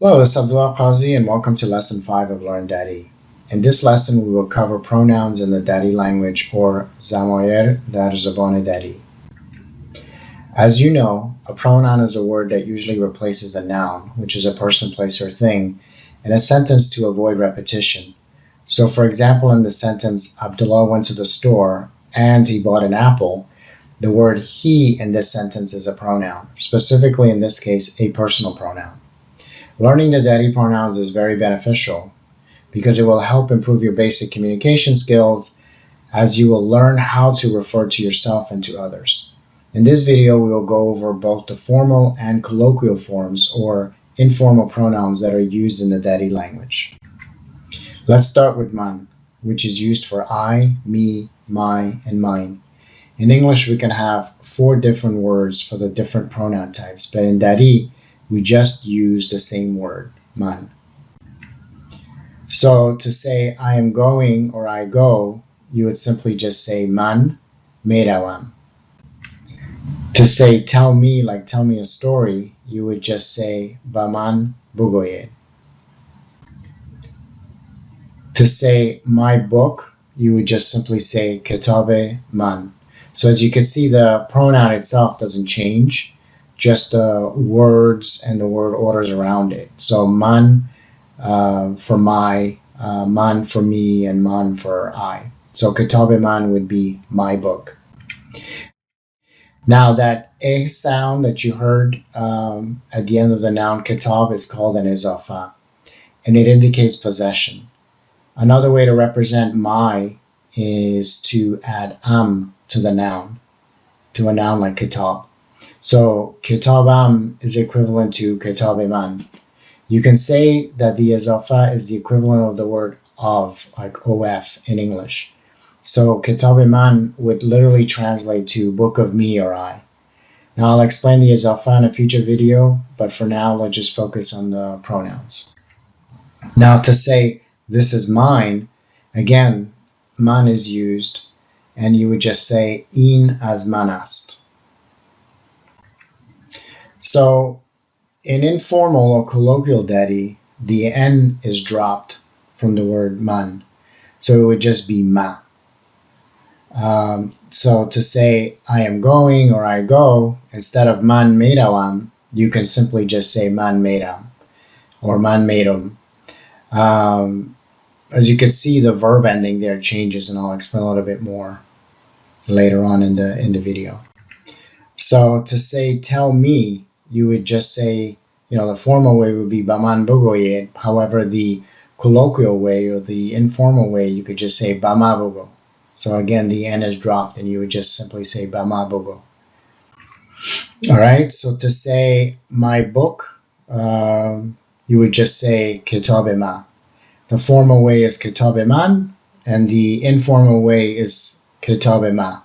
Hello, this is Abdullah Qazi and welcome to Lesson 5 of Learn Dari. In this lesson, we will cover pronouns in the Dari language or ضمایر در زبان Dari. As you know, a pronoun is a word that usually replaces a noun, which is a person, place, or thing, in a sentence to avoid repetition. So, for example, in the sentence, Abdullah went to the store and he bought an apple, the word he in this sentence is a pronoun, specifically in this case, a personal pronoun. Learning the Dari pronouns is very beneficial because it will help improve your basic communication skills as you will learn how to refer to yourself and to others. In this video, we will go over both the formal and colloquial forms or informal pronouns that are used in the Dari language. Let's start with man, which is used for I, me, my, and mine. In English, we can have 4 different words for the different pronoun types, but in Dari, we just use the same word, man. So to say I am going or I go, you would simply just say man merawam. To say tell me, like tell me a story, you would just say ba man bugoyed. To say my book, you would just simply say kitabe man. So as you can see, the pronoun itself doesn't change, just the words and the word orders around it. So man for my, man for me, and man for I. So kitabe man would be my book. Now that a sound that you heard at the end of the noun kitab is called an izafa, and it indicates possession. Another way to represent my is to add to the noun, to a noun like kitab. So kitabam is equivalent to kitabe man. You can say that the izafa is the equivalent of the word of, like of in English. So kitabe man would literally translate to book of me or I. Now I'll explain the izafa in a future video, but for now let's just focus on the pronouns. Now to say this is mine, again, man is used, and you would just say in as manast. So in informal or colloquial Dari, the N is dropped from the word man. So it would just be ma. So to say I am going or I go, instead of man merawam, you can simply just say man meram or man merum. As you can see, the verb ending there changes, and I'll explain a little bit more later on in the video. So to say tell me, you would just say, the formal way would be baman bugoyed. However, the colloquial way or the informal way, you could just say bama bugo. So again, the N is dropped, and you would just simply say bama bugo. All right, so to say my book, you would just say kitabe ma. The formal way is kitabe man, and the informal way is kitabe ma.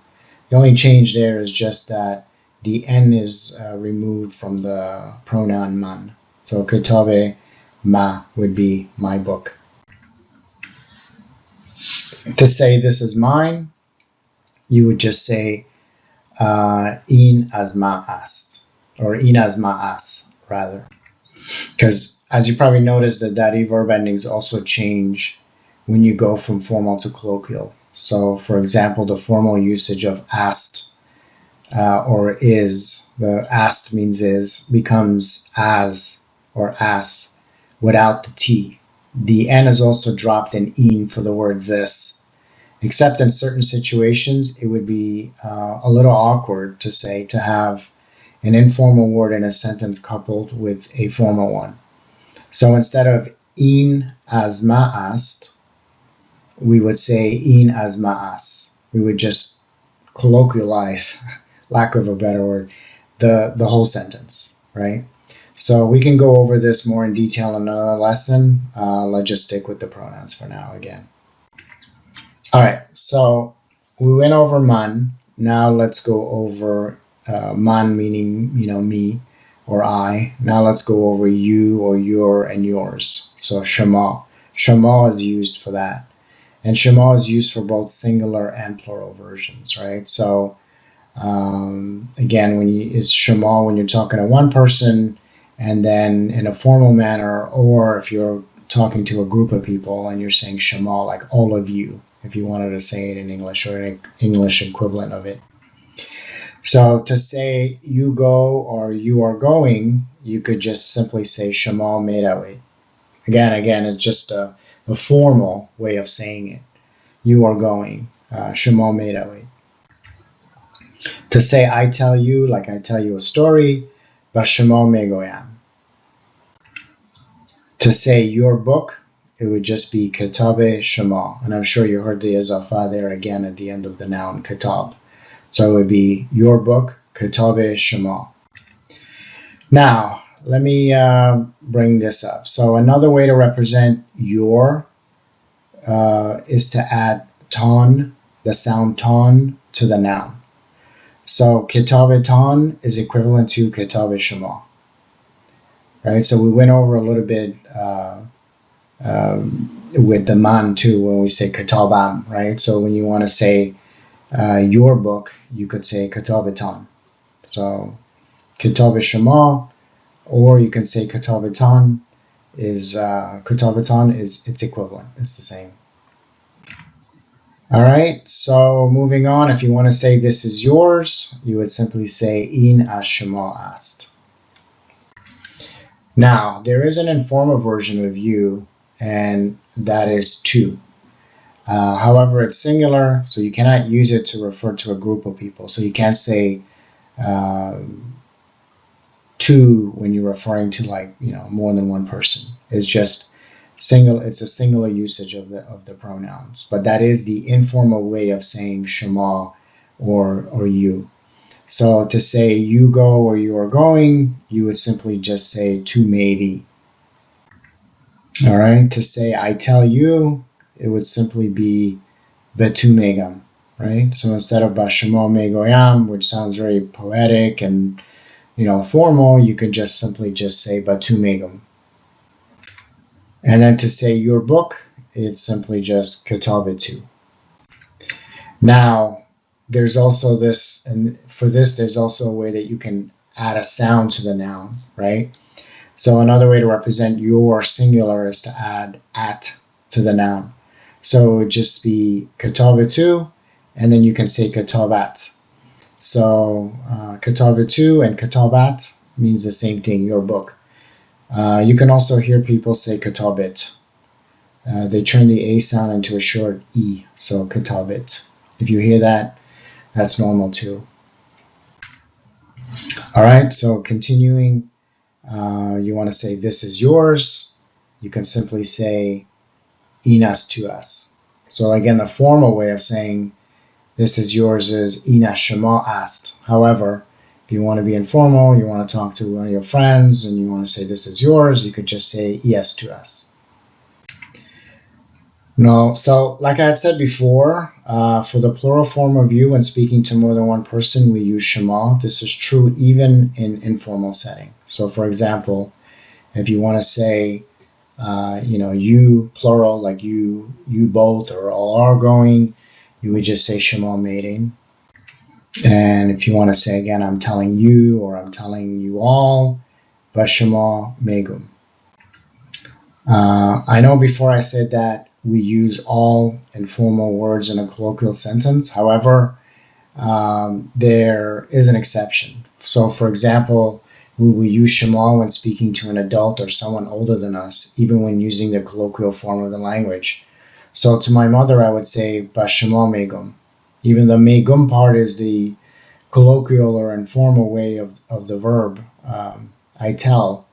The only change there is just that the N is removed from the pronoun man. So kitabe ma would be my book. To say this is mine, you would just say in as ma ast, or in as ma as, rather. Because as you probably noticed, the Dari verb endings also change when you go from formal to colloquial. So for example, the formal usage of asked or is, the asked means is, becomes as or as without the T. The N is also dropped in for the word this, except in certain situations it would be a little awkward to have an informal word in a sentence coupled with a formal one. So instead of in as ma'ast, we would say in as ma'as. We would just colloquialize, lack of a better word, the whole sentence, right? So we can go over this more in detail in another lesson. Let's just stick with the pronouns for now again. All right, so we went over man. Now let's go over man meaning, me or I. Now let's go over you or your and yours. So shomaa. Shomaa is used for that. And shomaa is used for both singular and plural versions, right? So again, it's shomaa when you're talking to one person, And then in a formal manner, or if you're talking to a group of people and you're saying shomaa, like all of you, if you wanted to say it in English or an English equivalent of it. So to say you go or you are going, you could just simply say shomaa merawid. Again, it's just a formal way of saying it. You are going, shomaa merawid. To say I tell you, like I tell you a story, ba shomaa megoyam. To say your book, it would just be kitab shomaa. And I'm sure you heard the izafa there again at the end of the noun kitab. So it would be your book, kitab shomaa. Now, let me bring this up. So another way to represent your is to add ton, the sound ton, to the noun. So kitab ton is equivalent to kitab shomaa. Right? So we went over a little bit with the man too when we say kitabam, right? So when you want to say your book, you could say kitab ton. So kitab shomaa, or you can say kitab ton is its equivalent. It's the same. All right, so moving on, if you want to say this is yours, you would simply say in az shoma ast. Now, there is an informal version of you, and that is tu. However, it's singular, so you cannot use it to refer to a group of people. So you can't say tu when you're referring to, like, more than one person. It's just single. It's a singular usage of the pronouns. But that is the informal way of saying shema or you. So to say you go or you are going, you would simply just say tu meidi. All right. To say I tell you, it would simply be betu megam. Right. So instead of bashema megoyam, which sounds very poetic and formal, you could just simply say batu megam. And then to say your book, it's simply just kitabetu. Now, there's also this, and for this, there's also a way that you can add a sound to the noun, right? So another way to represent your singular is to add at to the noun. So it would just be kitabetu, and then you can say kitabat. So kitabetu and kitabat means the same thing, your book. You can also hear people say kitabit. They turn the eeshaan into a short e, so kitabit. If you hear that, that's normal too. All right, so continuing, you want to say this is yours. You can simply say inas to us. So again, the formal way of saying this is yours is inas shema ast. However, if you want to be informal, you want to talk to one of your friends, and you want to say this is yours, you could just say yes to us. No, so like I had said before, for the plural form of you when speaking to more than one person, we use shomaa. This is true even in informal setting. So for example, if you want to say, you plural, like you both or all are going, you would just say shomaa meidin. And if you want to say again, I'm telling you or I'm telling you all, bashama megum. I know before I said that we use all informal words in a colloquial sentence. However, there is an exception. So for example, we will use shema when speaking to an adult or someone older than us, even when using the colloquial form of the language. So to my mother, I would say bashama megum. Even the megum part is the colloquial or informal way of the verb, I tell,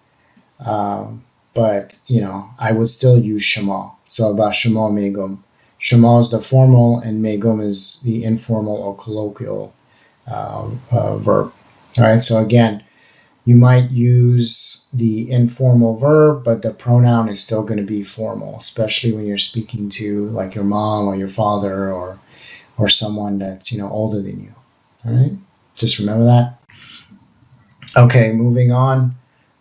but I would still use shema. So bashama megum. Shema is the formal, and megum is the informal or colloquial verb. All right. So again, you might use the informal verb, but the pronoun is still going to be formal, especially when you're speaking to like your mom or your father or someone that's older than you. All right, just remember that. Okay, moving on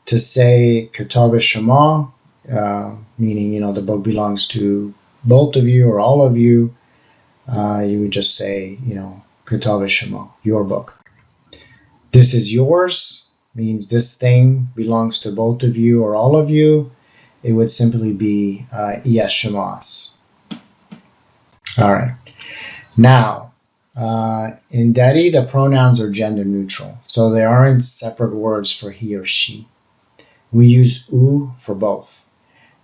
to say kitab shema, meaning the book belongs to both of you or all of you. You would just say kitab shema, your book. This is yours. means this thing belongs to both of you or all of you, it would simply be eeshaan. All right. Now, in Dari, the pronouns are gender neutral, so they aren't separate words for he or she. We use u for both.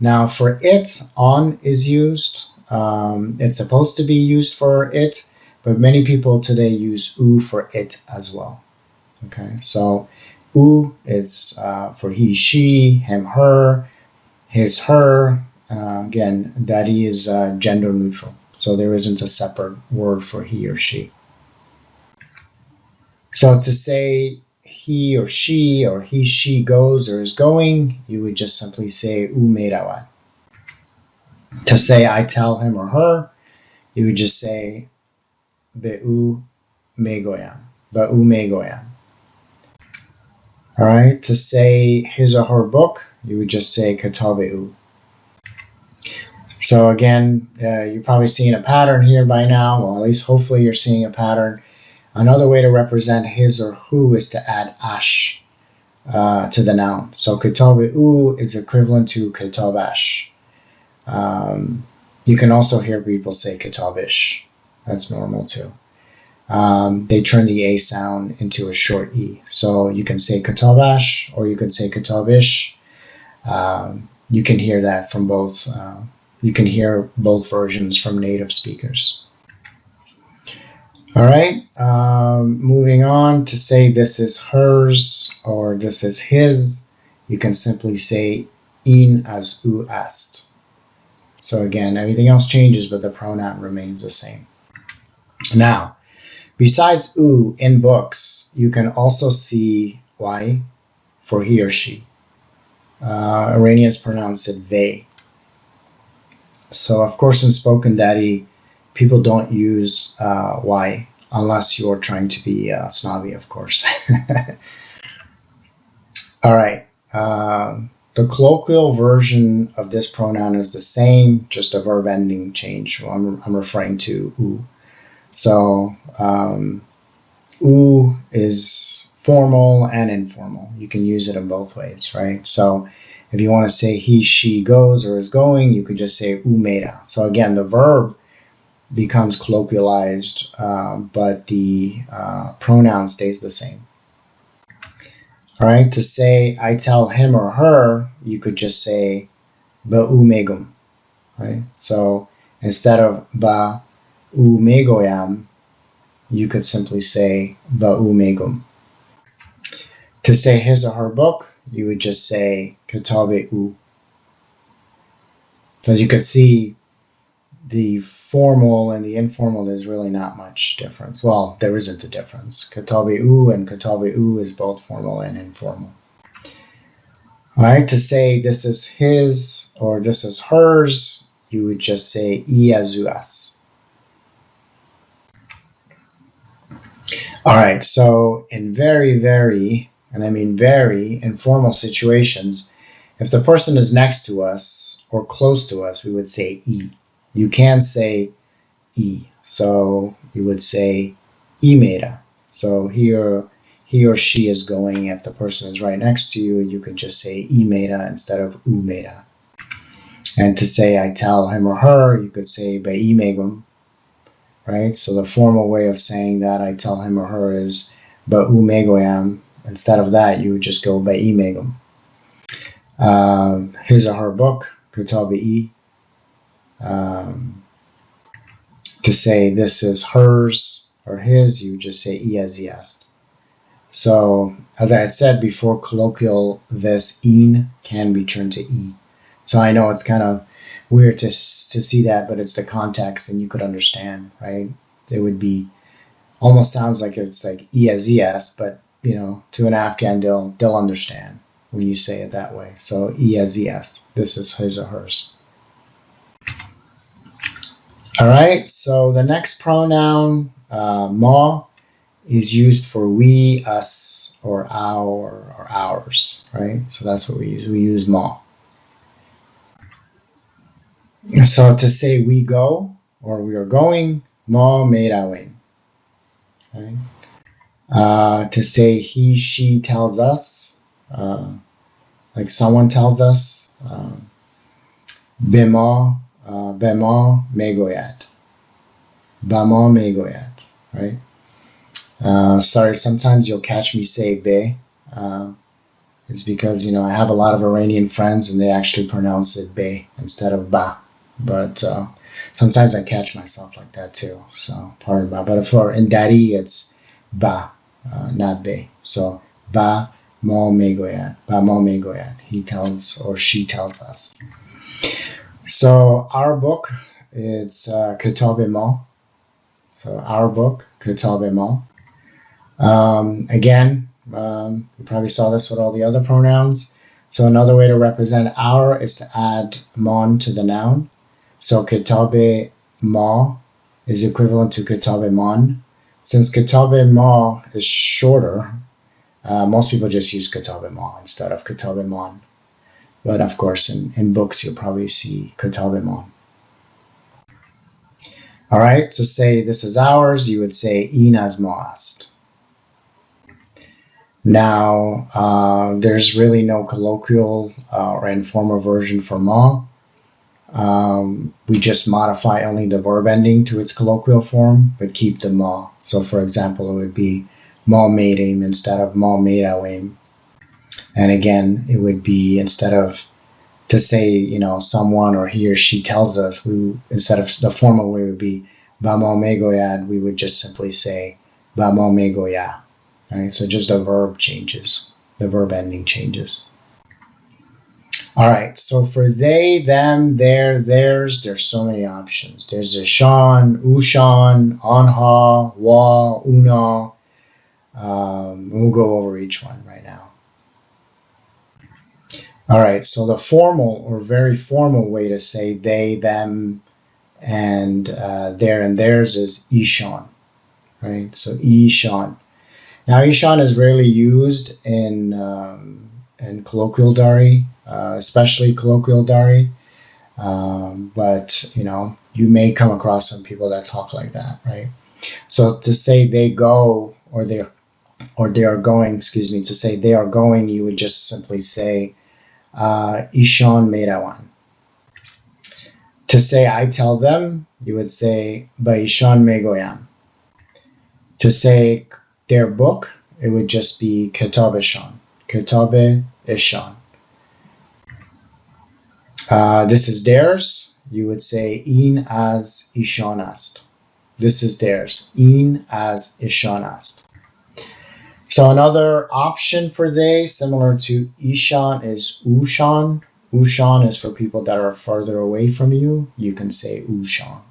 Now, for it, on is used. It's supposed to be used for it, but many people today use u for it as well. Okay, so u is for he, she, him, her, his, her. Again, Dari is gender neutral, so there isn't a separate word for he or she. So to say he or she goes or is going, you would just simply say u merawad. To say I tell him or her, you would just say be'u megoyam. Be'u megoyam. All right. To say his or her book, you would just say katabe'u. So again, you're probably seeing a pattern here by now. Well, at least hopefully you're seeing a pattern. Another way to represent his or who is to add ash to the noun. So katabe'u is equivalent to katabash. You can also hear people say katabish. That's normal too. They turn the A sound into a short E. So you can say katabash or you can say katabish. You can hear that from both. You can hear both versions from native speakers. All right, moving on. To say this is hers or this is his, you can simply say in as u est. So again, everything else changes, but the pronoun remains the same. Now, besides u in books, you can also see y for he or she. Iranians pronounce it ve. So of course in spoken Dari, people don't use y unless you're trying to be snobby, of course. All right. The colloquial version of this pronoun is the same, just a verb ending change. Well, I'm referring to u. So u is formal and informal. You can use it in both ways, right? So if you want to say he, she goes or is going, you could just say u mera. So again, the verb becomes colloquialized, but the pronoun stays the same. All right, to say I tell him or her, you could just say ba'u megum, right? So instead of ba'u megoyam, you could simply say ba'u megum. To say his or her book, you would just say katabe'u. So as you could see, the formal and the informal is really not much difference. Well, there isn't a difference. Katabe'u and katabe'u is both formal and informal. All right, to say this is his or this is hers, you would just say iazuas. All right, so in very, and I mean very informal situations, if the person is next to us or close to us, we would say e. You can say e. So you would say imera. So he or she is going. If the person is right next to you, you could just say imera instead of umera. And to say I tell him or her, you could say be'imegum. Right? So the formal way of saying that I tell him or her is ba'u megoyam. Instead of that, you would just go be'imegum. His or her book, katabe'i. To say this is hers or his, you just say iaziast. So as I had said before, colloquial, this in can be turned to e. So I know it's kind of weird to see that, but it's the context and you could understand, right? It would be almost sounds like it's like iazs, but you know, to an Afghan they'll understand when you say it that way. So iazs, this is his or hers. All right, so the next pronoun, ma, is used for we, us, or our, or ours, right? So that's what we use. We use ma. So to say we go or we are going, ma merawin. Right? To say he, she tells us, like someone tells us. به ما میگوید. با ما میگوید, right? Sorry, sometimes you'll catch me say be. It's because, I have a lot of Iranian friends and they actually pronounce it be instead of ba. But sometimes I catch myself like that too. So pardon me. But for in Dari, it's ba, not be. So ba ma میگوید. Ba ma میگوید. He tells or she tells us. So our book, it's Kitab Ma. So our book, Kitab Ma. Again, you probably saw this with all the other pronouns. So another way to represent our is to add mon to the noun. So Kitab Ma is equivalent to Kitab Man. Since Kitab Ma is shorter, most people just use Kitab Ma instead of Kitab Man. But of course, in books, you'll probably see Kitab Man. All right, to say this is ours, you would say in az ma ast. Now, there's really no colloquial or informal version for ma. We just modify only the verb ending to its colloquial form, but keep the ma. So for example, it would be ma meedim instead of ma meedawim. And again, it would be instead of to say, someone or he or she tells us, instead of the formal way would be ba ma megoyad, we would just simply say ba ma megoya. Right? So just the verb changes, the verb ending changes. All right, so for they, them, their, theirs, there's so many options. There's eeshaan, ooshaan, aanhaa, wa, una. We'll go over each one right now. All right, so the formal or very formal way to say they, them, and their and theirs is eeshaan, right? So eeshaan. Now eeshaan is rarely used in colloquial Dari, especially colloquial Dari. But you may come across some people that talk like that, right? So to say they go or they are going, to say they are going, you would just simply say eeshaan medawan. To say I tell them, you would say ba eeshaan megoyam. To say their book, it would just be kitab eeshaan. Kitab eeshaan. This is theirs. You would say in az eeshaan ast. This is theirs. In az eeshaan ast. So another option for they, similar to eeshaan, is ooshaan. Ooshaan is for people that are further away from you. You can say ooshaan.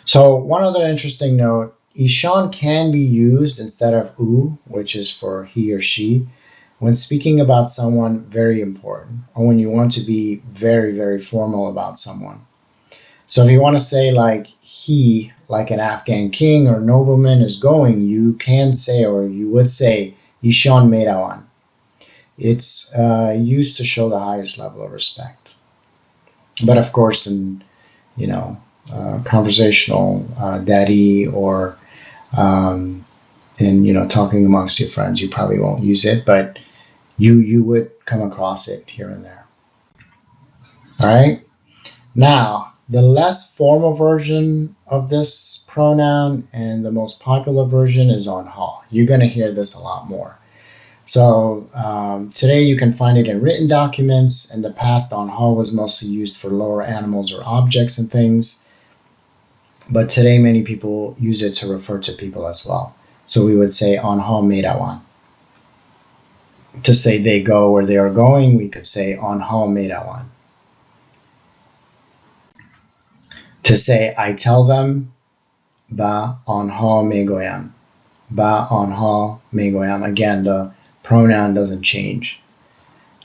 So one other interesting note, eeshaan can be used instead of oo, which is for he or she, when speaking about someone very important, or when you want to be very, very formal about someone. So if you want to say like he, like an Afghan king or nobleman is going, you can say, or you would say, eeshaan medawan. It's used to show the highest level of respect. But of course, in conversational Dari or in talking amongst your friends, you probably won't use it, but you would come across it here and there. All right. Now, the less formal version of this pronoun and the most popular version is aanhaa. You're going to hear this a lot more. So today you can find it in written documents. In the past, aanhaa was mostly used for lower animals or objects and things. But today many people use it to refer to people as well. So we would say aanhaa medawan. To say they go or they are going, we could say aanhaa medawan. To say I tell them, ba aanhaa megoyam. Ba aanhaa megoyam. Again, the pronoun doesn't change.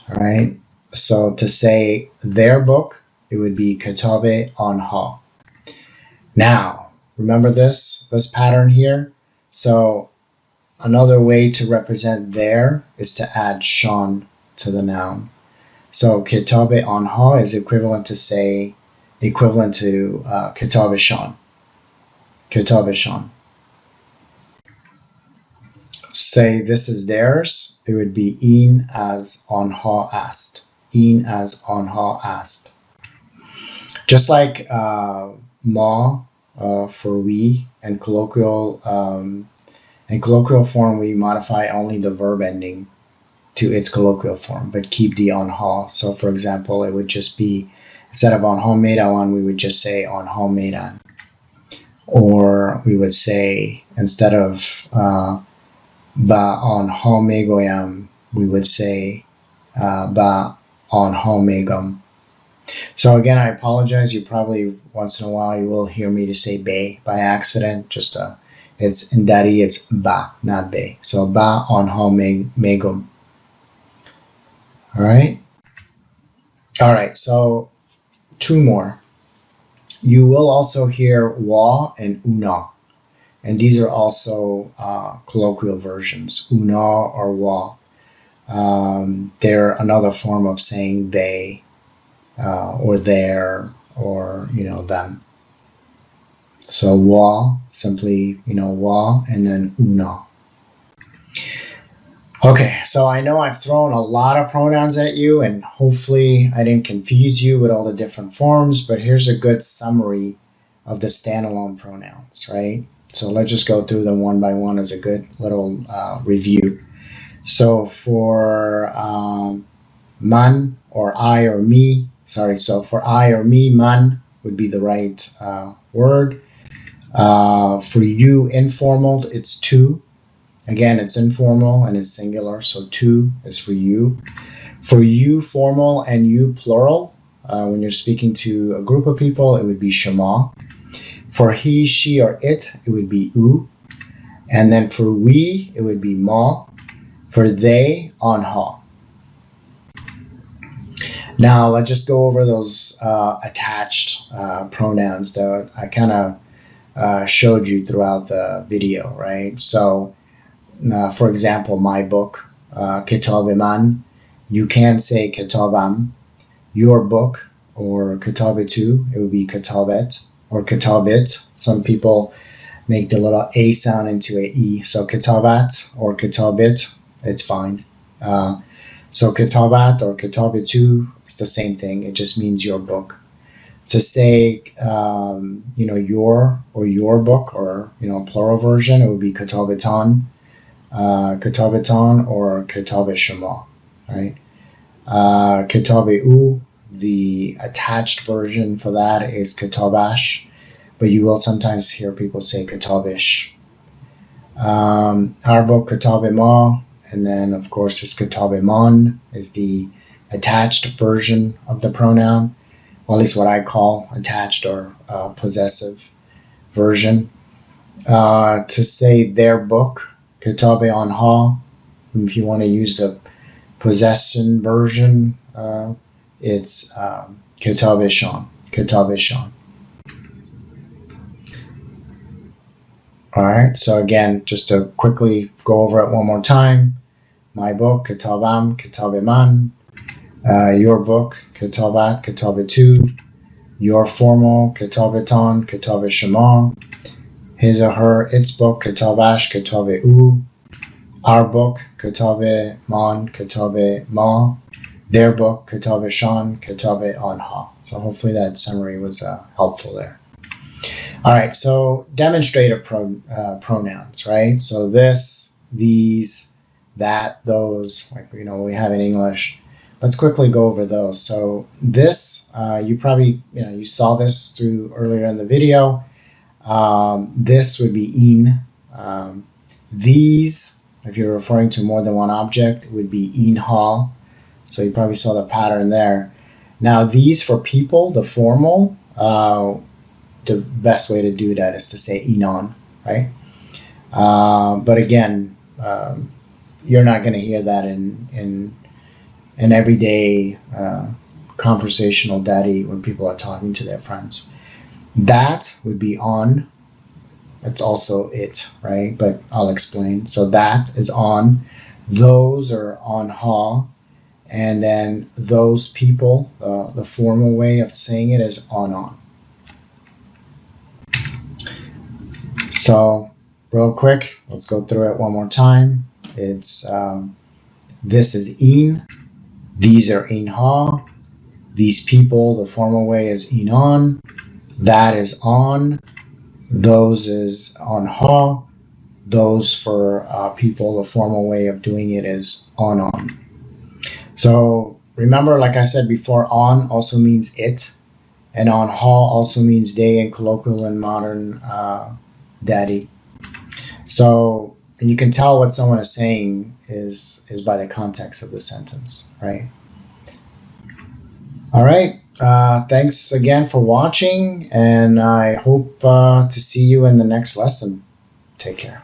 All right. So to say their book, it would be kitabe aanhaa. Now, remember this pattern here? So another way to represent their is to add shaan to the noun. So kitabe aanhaa is equivalent to kitab eeshaan. Kitab eeshaan. say this is theirs, it would be in as aanhaa asked. In as aanhaa asked. Just like ma for we, and colloquial form, we modify only the verb ending to its colloquial form, but keep the aanhaa. So for example, it would just be, instead of aanhaa medawan, we would just say aanhaa medan. Or we would say, instead of ba aanhaa megoyam, we would say ba aanhaa megam. So again, I apologize. You probably once in a while you will hear me to say be by accident. Just it's in Dari, it's ba, not be. So ba aanhaa megum. All right. All right. So two more. You will also hear wa and una, and these are also colloquial versions. Una or wa. They're another form of saying they. Or their, or them. So wa, simply wa, and then una. Okay, so I know I've thrown a lot of pronouns at you, and hopefully I didn't confuse you with all the different forms, but here's a good summary of the standalone pronouns, right? So let's just go through them one by one as a good little review. So for man or I or me, so for I or me, man would be the right word. For you, informal, it's two. Again, it's informal and it's singular, so two is for you. For you, formal, and you, plural, when you're speaking to a group of people, it would be shomaa. For he, she, or it would be u. And then for we, it would be ma. For they, aanhaa. Now let's just go over those attached pronouns that I kind of showed you throughout the video, right? So for example, my book, kitab man, you can say kitabam. Your book, or kitabetu, it would be kitabet or kitabit. Some people make the little a sound into a e, so kitabat or kitabit, it's fine. So kitabat or kitabetu, it's the same thing. It just means your book. To say, your or your book, or plural version, it would be kitabetan, kitabetan, or kitabe shomaa, right? Kitabeu, the attached version for that is kitabash, but you will sometimes hear people say kitabish. Our book kitabe ma. And then, of course, his kitabeman is the attached version of the pronoun, or at least what I call attached or possessive version. To say their book, kitabe aanhaa, if you want to use the possession version, it's kitabe eeshaan, kitabe eeshaan. All right, so again, just to quickly go over it one more time. My book, kitabam, kitabeman. Your book, kitabat, kitabetu. Your formal, kitabetan, kitabe shomaa. His or her, its book, kitabash, kitabeu. Our book, kitabe man, kitabe ma. Their book, kitabe eeshaan, kitabe aanhaa. So hopefully that summary was helpful there. All right, so demonstrative pronouns, right? So this, these, that, those, like we have in English. Let's quickly go over those. So this, you probably you saw this through earlier in the video. This would be in. These, if you're referring to more than one object, would be aanhaa. So you probably saw the pattern there. Now these for people, the formal, the best way to do that is to say eeshaan, right? But again, you're not going to hear that in everyday conversational Dari when people are talking to their friends. That would be on. It's also it, right? But I'll explain. So that is on. Those are aanhaa. And then those people, the formal way of saying it is on. So real quick, let's go through it one more time. It's this is een, these are aanhaa, these people, the formal way is eeshaan, that is on, those is aanhaa, those for people, the formal way of doing it is on. So remember, like I said before, on also means it, and aanhaa also means day in colloquial and modern Dari. So you can tell what someone is saying is by the context of the sentence, right? All right. Thanks again for watching, and I hope to see you in the next lesson. Take care.